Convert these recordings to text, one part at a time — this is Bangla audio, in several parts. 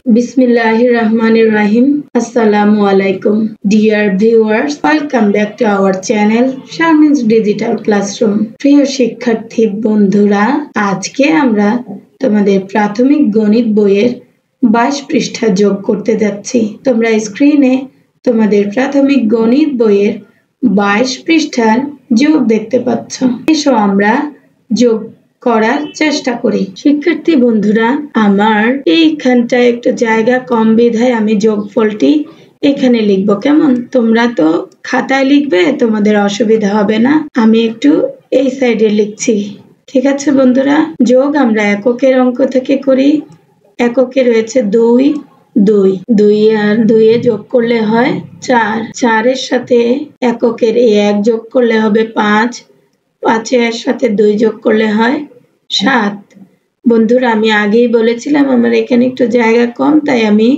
Bismillahirrahmanirrahim. Assalamualaikum. Dear viewers, welcome back to our channel Sharmin's Digital Classroom. প্রিয় শিক্ষার্থী বন্ধুরা, আজকে আমরা তোমাদের প্রাথমিক গণিত বইয়ের 22 পৃষ্ঠা যোগ করতে যাচ্ছি। তোমরা স্ক্রিনে তোমাদের প্রাথমিক গণিত বইয়ের 22 পৃষ্ঠার যোগ দেখতে পাচ্ছ। এসো আমরা যোগ করার চেষ্টা করি। শিক্ষার্থী বন্ধুরা, আমার এইখানটায় একটু জায়গা কম বিধায় আমি যোগফলটি এখানে লিখব। কেমন? তোমরা তো খাতায় লিখবে, তোমাদের অসুবিধা হবে না। আমি একটু এই সাইডে লিখছি। ঠিক আছে বন্ধুরা? যোগ আমরা এককের অঙ্ক থেকে করি। এককে রয়েছে 2, 2 আর 2 এ যোগ করলে হয় 4, 4 এর সাথে এককের 1 যোগ করলে হবে 5, 5 এর সাথে 2 যোগ করলে হয় 7। বন্ধুরা, আমি আগেই বলেছিলাম আমার এখানে একটু জায়গা কম, তাই আমি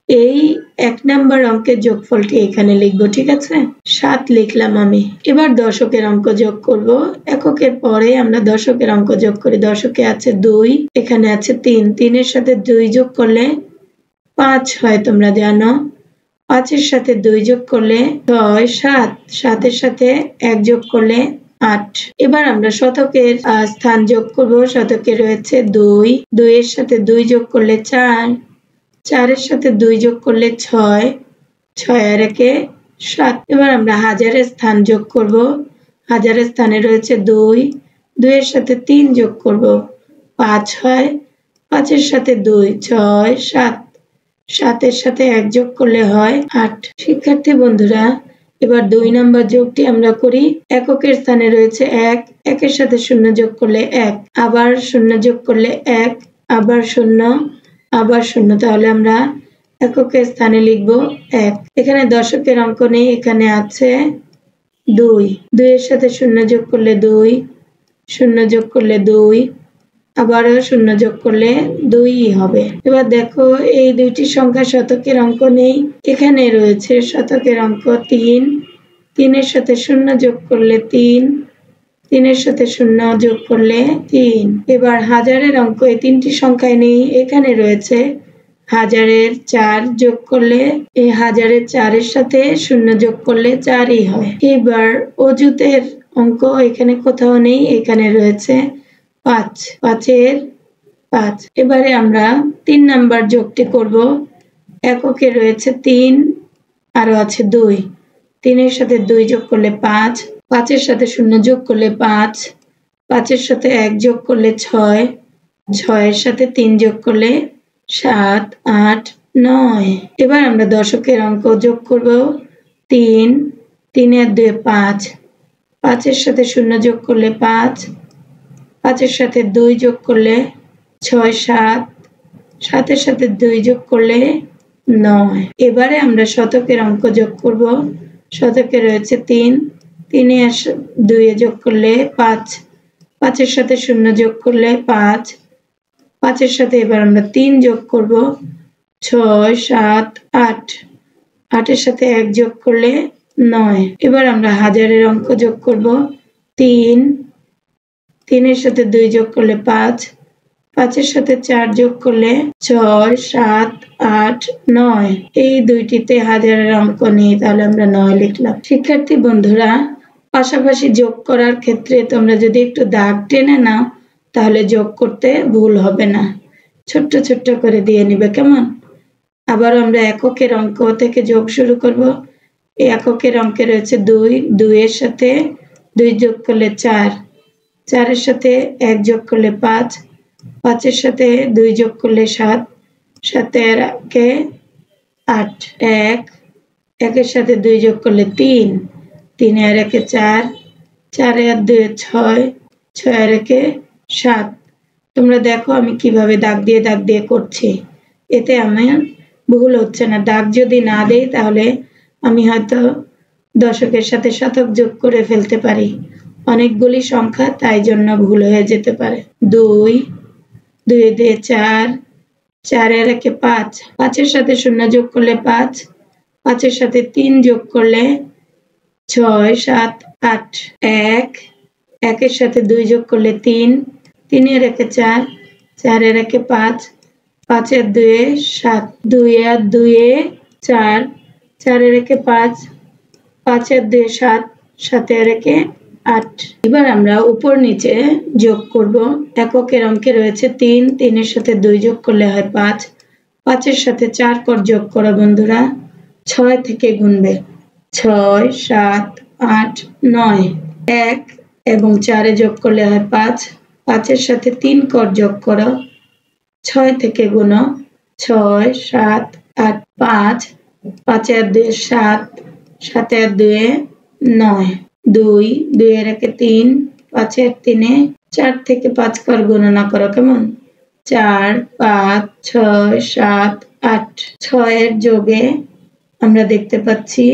এই 1 নাম্বার অঙ্কের যোগফলটি এখানে লিখব। ঠিক আছে? 7 লিখলাম আমি। এবার দশকের অঙ্ক যোগ করব। এককের পরে আমরা দশকের অঙ্ক যোগ করি। দশকে আছে 2, এখানে আছে 3, 3 এর সাথে 2 যোগ করলে 5 হয়, তোমরা জানো। 5 এর সাথে 2 যোগ করলে 6, 7, 7 এর সাথে 1 যোগ করলে 8। এবার আমরা শতকের স্থান যোগ করব। শতকে রয়েছে 2, 2 এর সাথে 2 যোগ করলে 4, 4 এর সাথে 2 যোগ করলে 6, 6 আর 1 7। এবার আমরা হাজারের স্থান যোগ করব। হাজারের স্থানে রয়েছে 2, 2 এর সাথে 3 যোগ করব, 5 হয়। 5 এর সাথে 2, 6, 7, 7 এর সাথে 1 যোগ করলে হয় 8। শিক্ষার্থী বন্ধুরা, এবার 2 নাম্বার যোগটি আমরা করি। এককের স্থানে রয়েছে 1, 1 এর সাথে 0 যোগ করলে 1, আবার 0 যোগ করলে 1, আবার 0, আবার 0। তাহলে আমরা এককের স্থানে লিখব 1। এখানে দশকের অঙ্ক নেই, এখানে আছে 2, 2 এর সাথে 0 যোগ করলে 2, 0 যোগ করলে 2, আবারও 0 যোগ করলে 2 হবে। এবার দেখো, এই দুইটি সংখ্যা শতকের অঙ্ক নেই, এখানে রয়েছে শতকের অঙ্ক 3, 3 এর সাথে 0 যোগ করলে 3, 3 এর সাথে 0 যোগ করলে 3। এবার হাজারের অঙ্ক এই তিনটি সংখ্যায় নেই, এখানে রয়েছে হাজারের 4 যোগ করলে, এই হাজারের 4 এর সাথে 0 যোগ করলে 4ই হয়। এবার অযুতের অঙ্ক এখানে কোথাও নেই, এখানে রয়েছে 5, 5 এর 5। এবারে আমরা 3 নাম্বার যোগটি করব। এককে রয়েছে 3, আরো আছে 2, 3 এর সাথে 2 যোগ করলে 5, 5 এর সাথে 0 যোগ করলে 5, 5 এর সাথে 1 যোগ করলে 6, 6 এর সাথে 3 যোগ করলে 7, 8, 9। এবার আমরা দশকের অঙ্ক যোগ করব। 3, 3 আর 2 5, 5 এর সাথে 0 যোগ করলে 5, 5 এর সাথে 2 যোগ করলে 6, 7, 7 এর সাথে 2 যোগ করলে 9। এবারে আমরা শতকের অঙ্ক যোগ করব। শতকে রয়েছে 3, 3 আর 2 এ যোগ করলে 5, 5 এর সাথে 0 যোগ করলে 5, 5 এর সাথে এবার আমরা 3 যোগ করব, 6, 7, 8, 8 এর সাথে 1 যোগ করলে 9। এবার আমরা হাজারের অঙ্ক যোগ করব। 3, 3 এর সাথে 2 যোগ করলে 5, 5 এর সাথে 4 যোগ করলে 6, 7, 8, 9। এই দুইটিতে হাজারের অঙ্ক নেই, তাহলে আমরা 9 লিখলাম। শিক্ষার্থী বন্ধুরা, পাশাপাশি যোগ করার ক্ষেত্রে তোমরা যদি একটু দাগ টেনে নাও, তাহলে যোগ করতে ভুল হবে না। ছোট্ট ছোট্ট করে দিয়ে নিবে, কেমন? আবার আমরা এককের অঙ্ক থেকে যোগ শুরু করব। এই এককের অঙ্কে রয়েছে 2, 2 এর সাথে 2 যোগ করলে 4, 4 এর সাথে 1 যোগ করলে 5, 5 এর সাথে 2 যোগ করলে 7, 7 এর 1 8, 1, 1 এর সাথে 2 যোগ করলে 3, 3 এর 1 4, 4 এর 2 6, 6 এর 1 7। তোমরা দেখো আমি কিভাবে দাগ দিয়ে করছি, এতে আমার ভুল হচ্ছে না। দাগ যদি না দেই তাহলে আমি হয়তো দশকের সাথে শতক যোগ করে ফেলতে পারি, অনেকগুলি সংখ্যা, তাই জন্য ভুল হয়ে যেতে পারে। 2, 2 এ 2 4, 4 এর 1 5, 5 এর সাথে 0 যোগ করলে 5, 5 এর সাথে 3 যোগ করলে 6, 7, 8, 1, 1 এর সাথে 2 যোগ করলে 3, 3 এর 1 4, 4 এর 1 5, 5 এর 2 এ 7, 2 আর 2 এ 4, 4 এর একে 5, 5 এর 2 এ 7, 7 এর একে 8। এবার আমরা উপর নিচে যোগ করব। এককের অঙ্কে রয়েছে 3, 3 এর সাথে 2 যোগ করলে হয় 5, 5 এর সাথে 4 কর যোগ করো বন্ধুরা, 6 থেকে গুনবে, 6, 7, 8, 9, 1 এবং 4 এ যোগ করলে হয় 5, 5 এর সাথে 3 কর যোগ করো, 6 থেকে গুনো, 6, 7, 8, 5, 5 এর 2 এ 7, 7 এর 2 এ 9, 2, 2 এর একে 3, 5 এর 3 এ 4 থেকে 5 কর গণনা করো কেমন, 4, 5, 6, 7, 8। 6 এর যোগে আমরা দেখতে পাচ্ছি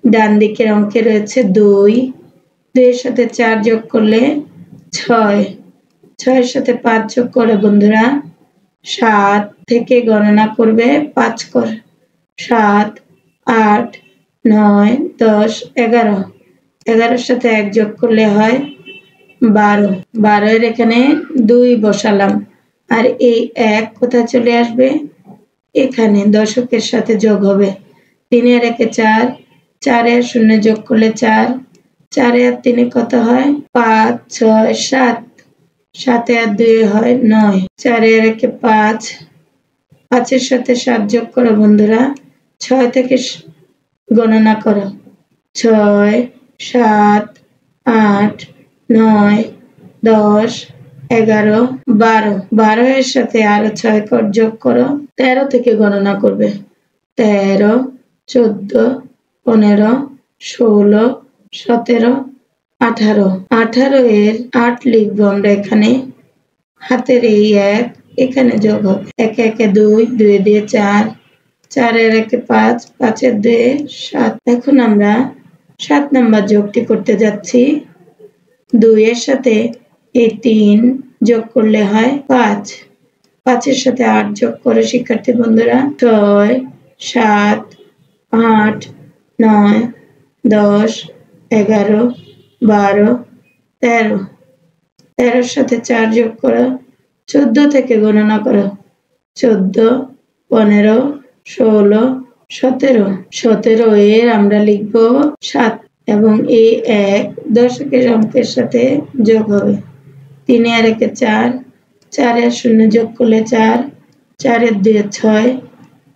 ডান দিকের অঙ্কে রয়েছে 2, 2 এর সাথে 4 যোগ করলে 6, 6 এর সাথে 5 যোগ করে বন্ধুরা 7 থেকে গণনা করবে 5 কর, 7, 8, 9, 10, 11, 11 এর সাথে 1 যোগ করলে হয় 12, 12 এর এখানে 2 বসালাম আর এই 1 কোথায় চলে আসবে, এখানে দশকের সাথে যোগ হবে, 3 এর একে 4, 4 এর 0 যোগ করলে 4, 4 এর 3 এ কত হয় 5, 6, 7, 7 এর 2 এ হয় 9, 4 এর একে 5, 5 এর সাথে 7 যোগ করো বন্ধুরা, 6 থেকে গণনা করো, 6, 7, 8, 9, 10, 11, 12, 12 এর সাথে আরো 6 কর যোগ করো, 13 থেকে গণনা করবে, 13, 14, 15, 16, 17, 18, 18 এর 8 লিখবো আমরা এখানে, হাতের এই 1 এখানে যোগ হবে, 1 একে 2, 2 দিয়ে 4, 4 এর একে 5, 5 এর 2 এ 7। এখন আমরা 7 নাম্বার যোগটি করতে যাচ্ছি, 2 এর সাথে এই 3 যোগ করলে হয় 5, 5 এর সাথে 8 যোগ করে শিক্ষার্থী বন্ধুরা 6, 7, 8, 9, 10, 11, 12, 13, 13 এর সাথে 4 যোগ করো, 14 থেকে গণনা করো, 14, 15, 16, 17, 17 এর আমরা লিখব 7 এবং এই 1 দশকের অঙ্কের সাথে যোগ হবে, 3 এর একে 4, 4 এর 0 যোগ করলে 4, 4 এর 2 এ 6,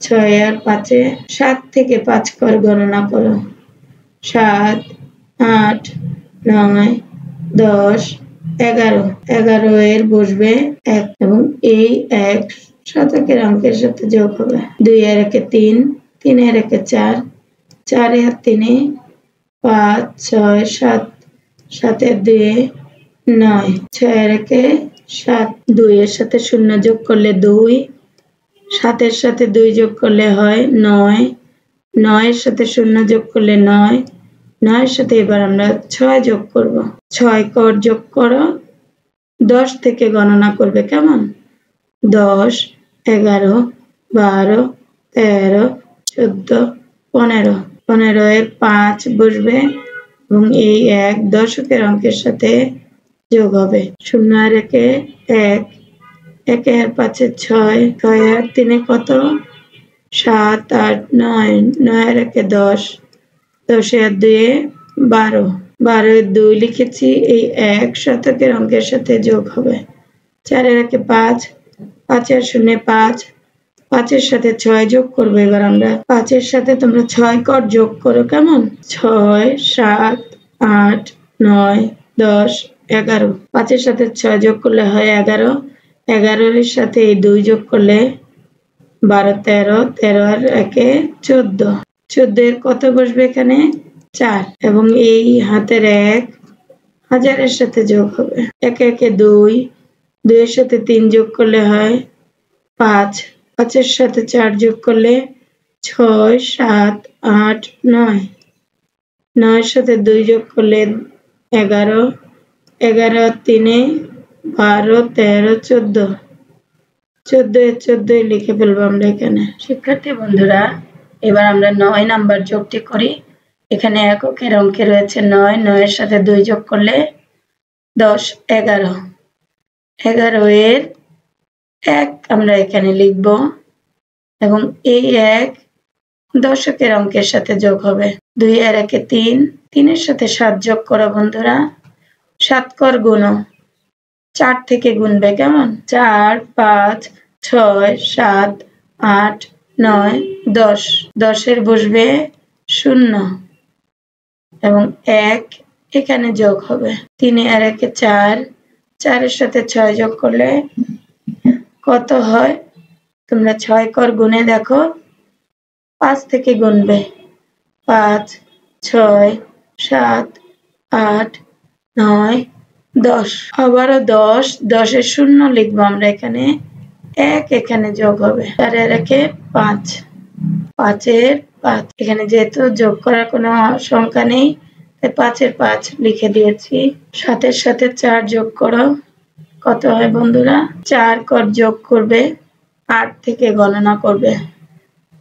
6 আর 5 এ 7 থেকে 5 কর গণনা করো, 7, 8, 9, 10, 11, 11 এর বসবে 1 এবং এই 1 শতকের অঙ্কের সাথে যোগ হবে, 2 এর একে 3, 3 এর একে 4, 4 এর 3 এ 5, 6, 7, 7 এর 2 এ 9, 6 এর একে 7, 2 এর সাথে 0 যোগ করলে 2, 7 এর সাথে 2 যোগ করলে হয় 9, 9 এর সাথে 0 যোগ করলে 9, 9 এর সাথে এবার আমরা 6 যোগ করব, 6 কর যোগ করো, 10 থেকে গণনা করবে কেমন, 10, 11, 12, 13, 14, 15, 15 এর 5 বসবে এবং এই 1 দশকের অঙ্কের সাথে যোগ হবে, 0 এর একে 1, 1 এর 5 এ 6, 6 এর 3 এ কত 7, 8, 9, 9 এর একে 10, 10 এর 2 এ 12, 12 এর 2 লিখেছি, এই 1 শতকের অঙ্কের সাথে যোগ হবে, 4 এর একে 5, 5 এর 0 5, 5 এর সাথে 6 যোগ করবো, এবার আমরা 5 এর সাথে তোমরা 6 কর যোগ করো কেমন, 6, 7, 8, 9, 10, 11, 5 এর সাথে 6 যোগ করলে হয় 11, 11 এর সাথে এই 2 যোগ করলে 12, 13, 13 আর একে 14, 14 এর কত বসবে এখানে 4 এবং এই হাতের 1 হাজারের সাথে যোগ হবে, 1 একে 2, 2 এর সাথে 3 যোগ করলে হয় 5, 5 এর সাথে 4 যোগ করলে 6, 7, 8, 9, 9 এর সাথে 2 যোগ করলে 11, 11 আর 3 এ 12, 13, 14, 14 এর 14 লিখে ফেলবো আমরা এখানে। শিক্ষার্থী বন্ধুরা এবার আমরা 9 নাম্বার যোগটি করি, এখানে এককের অঙ্কে রয়েছে 9, 9 এর সাথে 2 যোগ করলে 10, 11, 11 এর 1 আমরা এখানে লিখব এবং এই 1 দশকের অঙ্কের সাথে যোগ হবে। 2 আর 1 এ 3, 3 এর সাথে 7 যোগ করো বন্ধুরা। 7 কর গুনো, 4 থেকে গুনবে কেমন? 4, 5, 6, 7, 8, 9, 10। 10 এর বসবে 0 এবং 1 এখানে যোগ হবে। 3 আর 1 এ 4, 4 এর সাথে 6 যোগ করলে কত হয়? তোমরা 6 কর গুনে দেখো। 5 থেকে গুনবে। 5, 6, 7, 8, 9, 10। আবারও 10, 10 এর 0 লিখবো আমরা এখানে। 1 এখানে যোগ হবে। 4 আর 1 এ 5, 5 এর 5। এখানে যেহেতু যোগ করার কোনো সংখ্যা নেই তাই 5 এর 5 লিখে দিয়েছি। 7 এর সাথে 4 যোগ করো। কত হয় বন্ধুরা? 4 কর যোগ করবে, 8 থেকে গণনা করবে।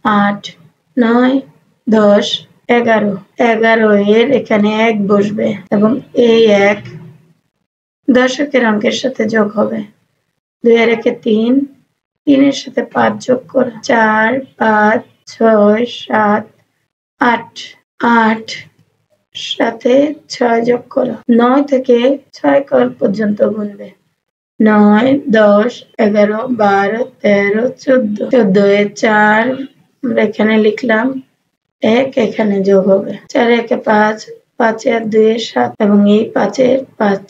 8, 9, 10, 11। 11 এর এখানে 1 বসবে এবং এই 1 দশকের অঙ্কের সাথে যোগ হবে। 2 আর 1 এ 3, 3 এর সাথে 5 যোগ করো। 4, 5, 6, 7, 8। 8 সাথে 6 যোগ করো। 9 থেকে 6 কর পর্যন্ত গুনবে। 9, 10, 11, 12, 13, 14। 14 এ 4 আমরা এখানে লিখলাম। 1 এখানে যোগ হবে। 4 1 এ 5, 5 আর 2 এ 7 এবং এই 5 এর 5।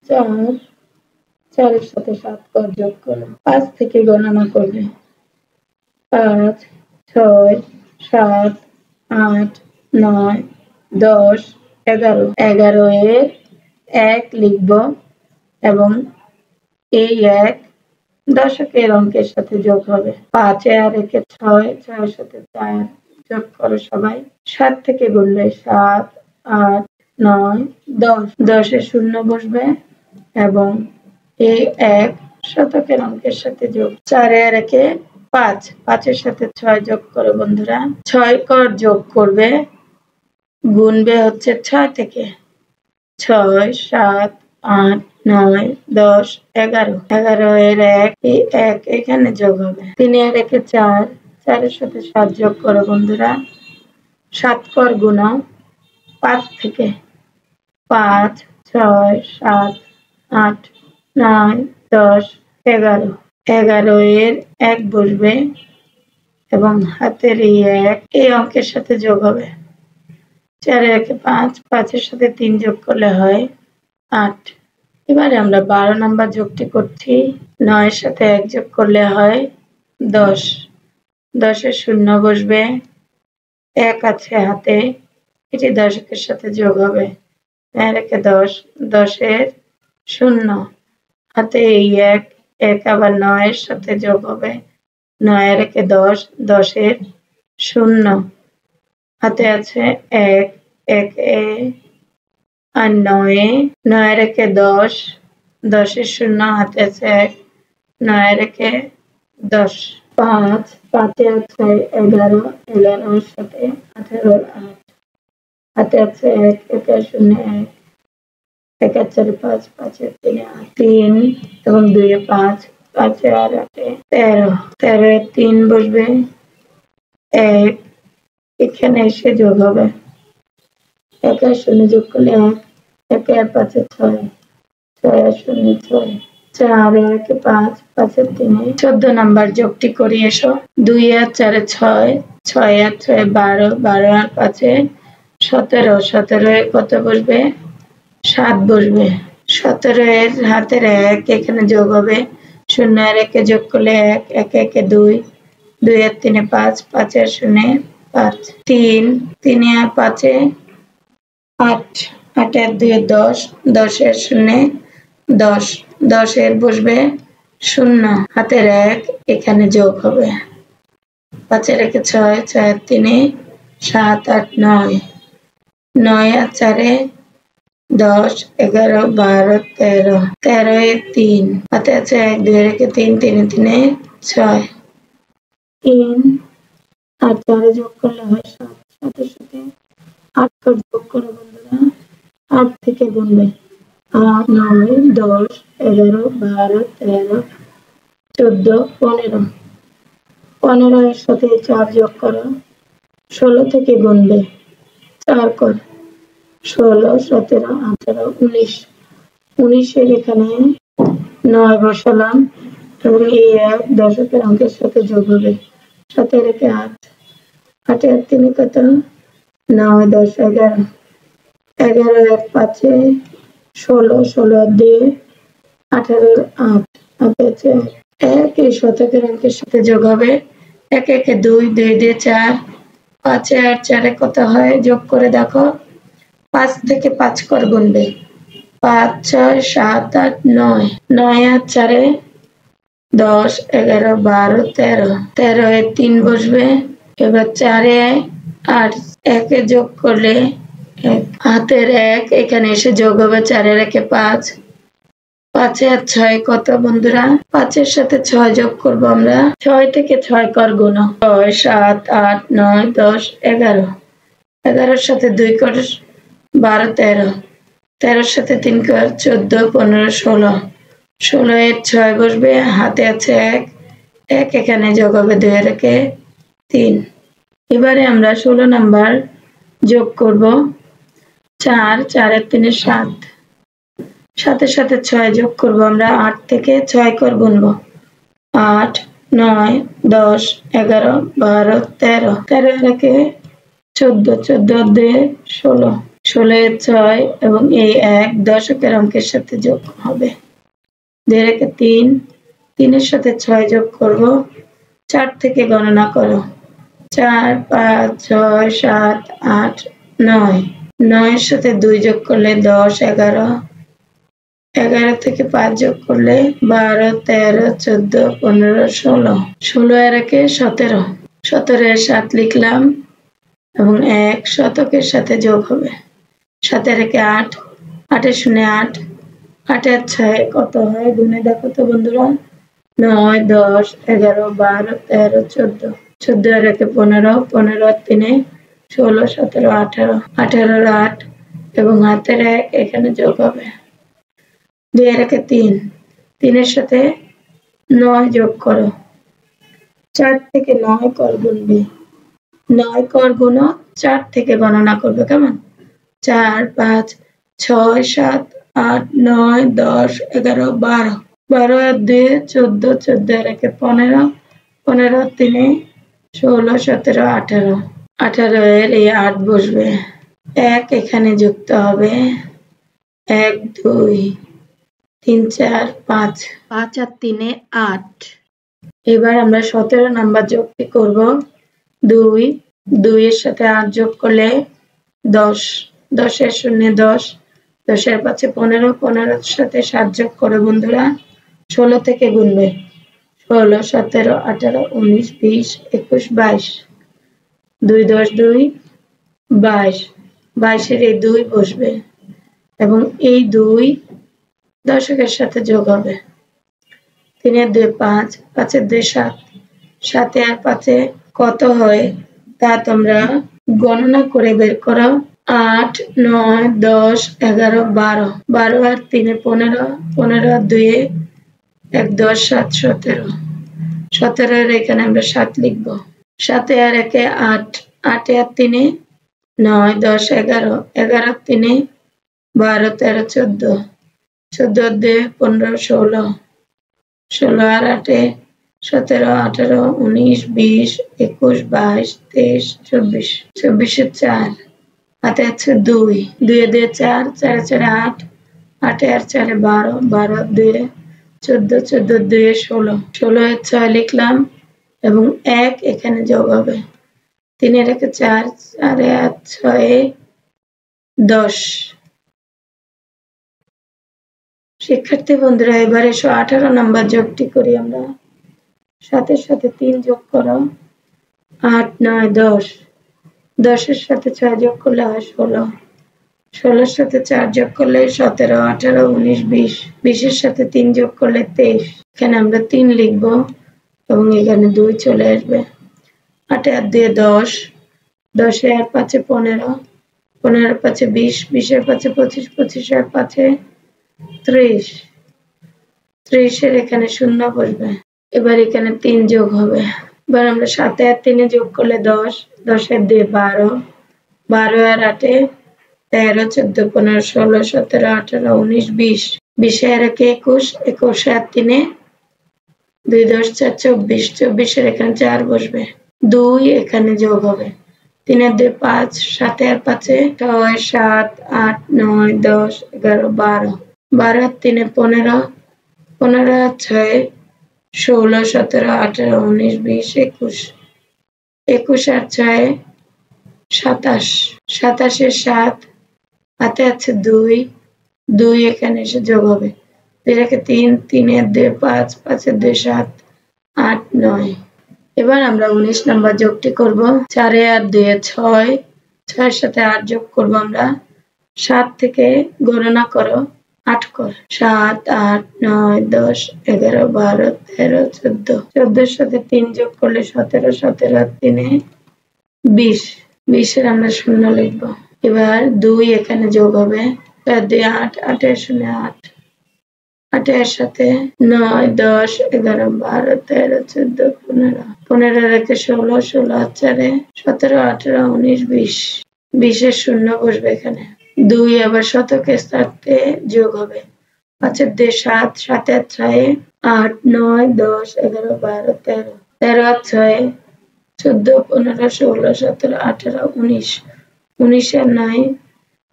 4 এর সাথে 7 কর যোগ করো। 5 থেকে গণনা করবে। 5, 6, 7, 8, 9, 10, 11। 11 এর 1 লিখব এবং এই 1 দশকের অঙ্কের সাথে যোগ হবে। 5 আর 1 এ 6, 6 এর সাথে 4 যোগ করো সবাই। 7 থেকে গুনলে 7, 8, 9, 10। 10 এ 0 বসবে এবং এই 1 শতকের অঙ্কের সাথে যোগ। 4 আর 1 এ 5, 5 এর সাথে 6 যোগ করো বন্ধুরা। 6 কর যোগ করবে, গুনবে হচ্ছে 6 থেকে। 6, 7, 8, 9, 10, 11। 11 এর 1, এই 1 এখানে যোগ হবে। 3 আর 1 এ 4, 4 এর সাথে 7 যোগ করো বন্ধুরা। 7 কর গুনো 5 থেকে। 5, 6, 7, 8, 9, 10, 11। 11 এর 1 বসবে এবং হাতের এই 1 এই অঙ্কের সাথে যোগ হবে। 4 আর 1 এ 5, 5 এর সাথে 3 যোগ করলে হয় 8। এবারে আমরা 12 নাম্বার যোগটি করছি। 9 এর সাথে 1 যোগ করলে হয় 10। 10 এর 0 বসবে। 1 আছে হাতে, এটি দশকের সাথে যোগ হবে। 9 আর 1 এ 10, 10 এর 0 হাতে এই 1, 1 আবার 9 এর সাথে যোগ হবে। 9 আর 1 এ 10, 10 এর 0 হাতে আছে 1, 1 এ আর 9 এ। 9 আর 1 এ 10, 10 এর 0 হাতে আছে 1, 9 আর 1 এ 10। 5, 5 এ আছে 11, 11 এর সাথে 18 এর 8 হাতে আছে 1, 1 আর 0 1, 1 আর 4 5, 5 আর 3 8। 3 এবং 2 এ 5, 5 আর 8 এ 13। 13 এ 3 বসবে। 1 এখানে এসে যোগ হবে। 1 আর 0 যোগ করলে 1, 1 আর 5 এ 6, 6 আর 0 6। 4 আর 1 এ 5, 5 আর 3 এ 14 নাম্বার যোগটি করি এসো। 2 আর 4 এ 6, 6 আর 6 এ 12, 12 আর 5 এ 17, 17 এ কত বসবে? 7 বসবে। 17 এর হাতের 1 এখানে যোগ হবে। 0 আর 1 এ যোগ করলে 1, 1 1 এ 2, 2 আর 3 এ 5, 5 আর 0 5। 3, 3 আর 5 এ 8, 8 আর 2 এ 10, 10 আর 0 10, 10 এর বসবে 0 হাতের 1 এখানে যোগ হবে। 5 আর 1 এ 6, 6 আর 3 এ 7 8 9, 9 আর 4 এ 10, 11, 12, 13, 13 এ 3 হাতে আছে 1, 2 আর 1 এ 3, 3 এ 3 এ 6। 3 আর 4 এ যোগ করলে হয় 7, 7 এর সাথে 8 কর যোগ করো বন্ধুরা। 8 থেকে গুনবে। 8, 9, 10, 11, 12, 13, 14 15 15 এর সাথে 4 যোগ করো 16 থেকে গুনবে 4 কর 16 17 18 19 19 এর এখানে 9 বসালাম এবং এই 1 দশকের অঙ্কের সাথে যোগ হবে 7 এর 8 8 এর 3 কত 9 10 11 11 এর 5 16 16 2 18 8 8 আছে 1 এই শতকের অঙ্কের সাথে যোগ হবে 1 1 2 2 2 4 5 আর 4 কত হয় যোগ করে দেখো 5 থেকে 5 কর গুনবে 5 6 7 8 9 9 আর 4 10 11 12 13 13 এ 3 বসবে এবার 4 এ 8 1 এ যোগ করলে হাতের 1 এখানে এসে যোগ হবে 4 এর 1 5 5 আর 6 কত বন্ধুরা 5 এর সাথে 6 যোগ করব আমরা 6 থেকে 6 কর গুণ 6 7 8 9 10 11 11 এর সাথে 2 কর 12 13 13 এর সাথে 3 কর 14 15 16 16 এর 6 বসবে হাতে আছে 1 1 এখানে যোগ হবে 2 এর 3 এবারে আমরা 16 নাম্বার যোগ করব 4 4 এর 3 7 7 এর সাথে 6 যোগ করব আমরা 8 থেকে 6 কর গুনব 8 9 10 11 12 13 13 এর 14 14 2 16 16 এর 6 এবং এই 1 দশকের অঙ্কের সাথে যোগ হবে 2 এর 3 3 এর সাথে 6 যোগ করব 4 থেকে গণনা করো 4 5 6 7 8 9 9 এর সাথে 2 যোগ করলে 10 11 11 থেকে 5 যোগ করলে 12 13 14 15 16 16 এর 17 17 এর 7 লিখলাম এবং 1 শতকের সাথে যোগ হবে 7 এর 8 8 এর 0 8 8 এর 6 কত হয় গুনে দেখো তো বন্ধুরা 9 10 11 12 13 14 14 এর 15 15 এর 3 16 17 18 18 এর 8 এবং হাতের 1 এখানে যোগ হবে 2 এর 3 3 এর সাথে 9 যোগ করো 4 থেকে 9 কর গুনবে 9 কর গুনো 4 থেকে গণনা করবে কেমন 4 5 6 7 8 9 10 11 12 12 আর 2 14 14 এর 15 15 আর 3 16 17 18 18 এর এই 8 বসবে 1 এখানে যুক্ত হবে 1 2 3 4 5 5 আর 3 8 এবার আমরা 17 নাম্বার যোগটি করব 2 2 এর সাথে 8 যোগ করলে 10 10 এর 0 10 10 এর 5 15 15 এর সাথে 7 যোগ করে বন্ধুরা 16 থেকে গুনবে 16 17 18 19 20 21 22 2 10 2 22 22 এর এই 2 বসবে এবং এই 2 দশকের সাথে যোগ হবে 3 এর 2 5 5 এর 2 7 7 আর 5 কত হয় তা তোমরা গণনা করে বের করো 8 9 10 11 12 12 আর 3 15 15 আর 2 1 10 7 17 17 এর এখানে আমরা 7 লিখব 7 আর 1 8 8 আর 3 9 10 11 11 আর 3 12 13 14 14 আর 2 15 16 16 আর 8 17 18 19 20 21 22 23 24 24 এর 4 হাতে আছে 2 2 এ 2 4 4 4 8 8 আর 4 12 12 2 14 14 2 16 16 এর 6 লিখলাম এবং 1 এখানে যোগ হবে 3 এর 4 4 আর 6 10 শিক্ষার্থী বন্ধুরা এবারে 18 নাম্বার যোগটি করি আমরা 7 এর সাথে 3 যোগ করো 8 9 10 10 এর সাথে 6 যোগ করলে হয় 16 16 এর সাথে 4 যোগ করলে 17 18 19 20 20 এর সাথে 3 যোগ করলে 23 এখানে আমরা 3 লিখব এবং এখানে 2 চলে আসবে 8 আর 2 10 10 আর 5 15 15 আর 5 20 20 আর 5 25 25 আর 5 30 30 এর এখানে 0 বসবে এবার এখানে 3 যোগ হবে। এবার আমরা 7 আর 3 যোগ করলে 10, 10 এর 2 12, 12 আর 8 13, 14, 15, 16, 17, 18, 19, 20, 20 আর 1 21, 21 আর 3 2 10 4 24, 24 এর এখানে 4 বসবে, 2 এখানে যোগ হবে, 3 আর 2 5, 7 আর 5 6, 7, 8, 9, 10, 11, 12, 12 আর 3 15, 15 আর 6 16, 17, 18, 19, 20, 21, 21 আর 6 27, 27 এর 7 হাতে আছে 2, 2 এখানে এসে যোগ হবে, 2 রেখে 3, 3 এর 2 5, 5 এর 2 7, 8, 9। এবার আমরা 19 নাম্বার যোগটি করব। 4 আর 2 6, 6 এর সাথে 8 যোগ করব আমরা। 7 থেকে গণনা করো, 8 কর, 7, 8, 9, 10, 11, 12, 13, 14, 14 এর সাথে 3 যোগ করলে 17, 17 আর 3 20, 20 এর আমরা শূন্য লিখব। এবার 2 এখানে যোগ হবে, 4 2 8, 8 এর শূন্য 8, 8 এর সাথে 9, 10, 11, 12, 13, 14, 15, 15 রেখে 16, 16 আর 4 17, 18, 19, 20, 20 এর শূন্য বসবে এখানে। 2 আবার শতকের সাথে যোগ হবে, 5 এর 2 7, 7 আর 6 8, 9, 10, 11, 12, 13, 13 আর 6 14, 15, 16, 17, 18, 19, 19 আর 9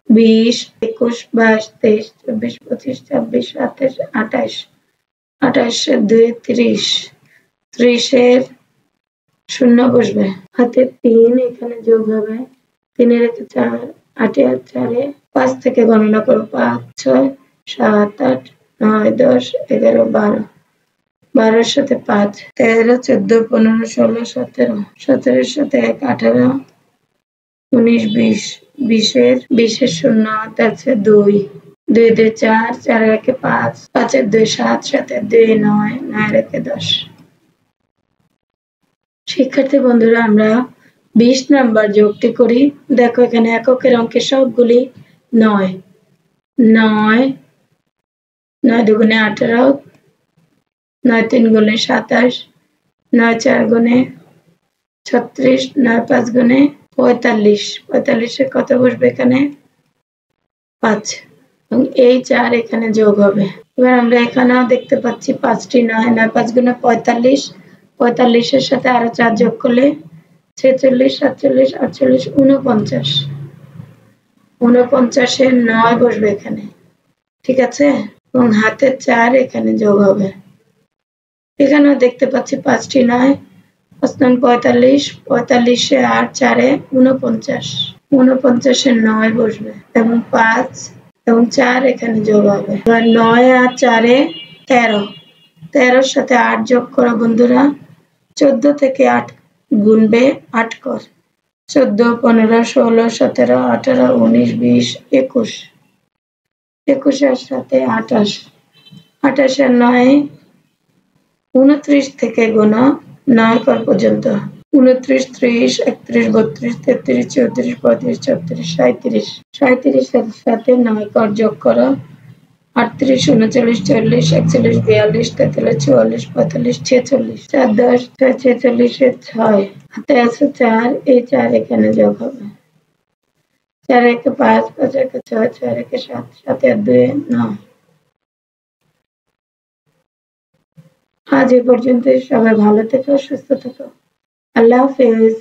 20, 21, 22, 23, 24, 25, 26, 27, 28, 28 এর 2 30, 30 এর শূন্য বসবে, হাতে 3 এখানে যোগ হবে, 3 রেখে 4, 8 আর 4 5 থেকে গণনা করো, 5, 6, 7, 8, 9, 10, 11, 12, 12 এর সাথে 5, 13, 14, 15, 16, 17, 17 এর সাথে 1, 18, 19, 20, 20 এর শূন্য হাতে আছে 2, 2 2 4, 4 এর 1 5, 5 এর 2 7, 7 এর 2 9, 9 এর 1 10। শিক্ষার্থী বন্ধুরা, আমরা 20 নাম্বার যোগটি করি। দেখো এখানে এককের অঙ্কের সবগুলি 9, 9, 9 দুগুণে 18, 9 3 গুণে 27, 9 4 গুণে 36, 9 5 গুণে 45, 45 এ কত বসবে এখানে 5, এবং এই 4 এখানে যোগ হবে। এবার আমরা এখানেও দেখতে পাচ্ছি 5টি 9, 9 5 গুণে 45, 45 এর সাথে আরো 4 যোগ করলে 46, 47, 48, 49, 49 এর 9 বসবে এখানে, ঠিক আছে, এবং হাতে 4 এখানে যোগ হবে। এখানেও দেখতে পাচ্ছি 5টি 9, 5 9 45, 45 এ 8 4 এ 49, 49 এর 9 বসবে, এবং 5 এবং 4 এখানে যোগ হবে। এবার 9 আর 4 এ 13, 13 এর সাথে 8 যোগ করো বন্ধুরা, 14 থেকে 8 গুনবে, 8 কর, 14, 15, 16, 17, 18, 19, 20, 21, 21 এর সাথে 28, 28 এর 9, 29 থেকে গোনা 9 কর পর্যন্ত, 29, 30, 31, 32, 33, 34, 35, 36, 37, 37 এর সাথে 9 কর যোগ করো, 38, 39, 40, 41, 42, 43, 44, 45, 46, 4 10, 6, 46 এর 6, হাতে আছে 4, এই 4 এখানে যোগ হবে, 4 1 5, 5 1 6, 6 1 7, 7 আর 2 9। আজ এ পর্যন্ত, সবাই ভালো থেকো, সুস্থ থেকো, আল্লাহ হাফেজ।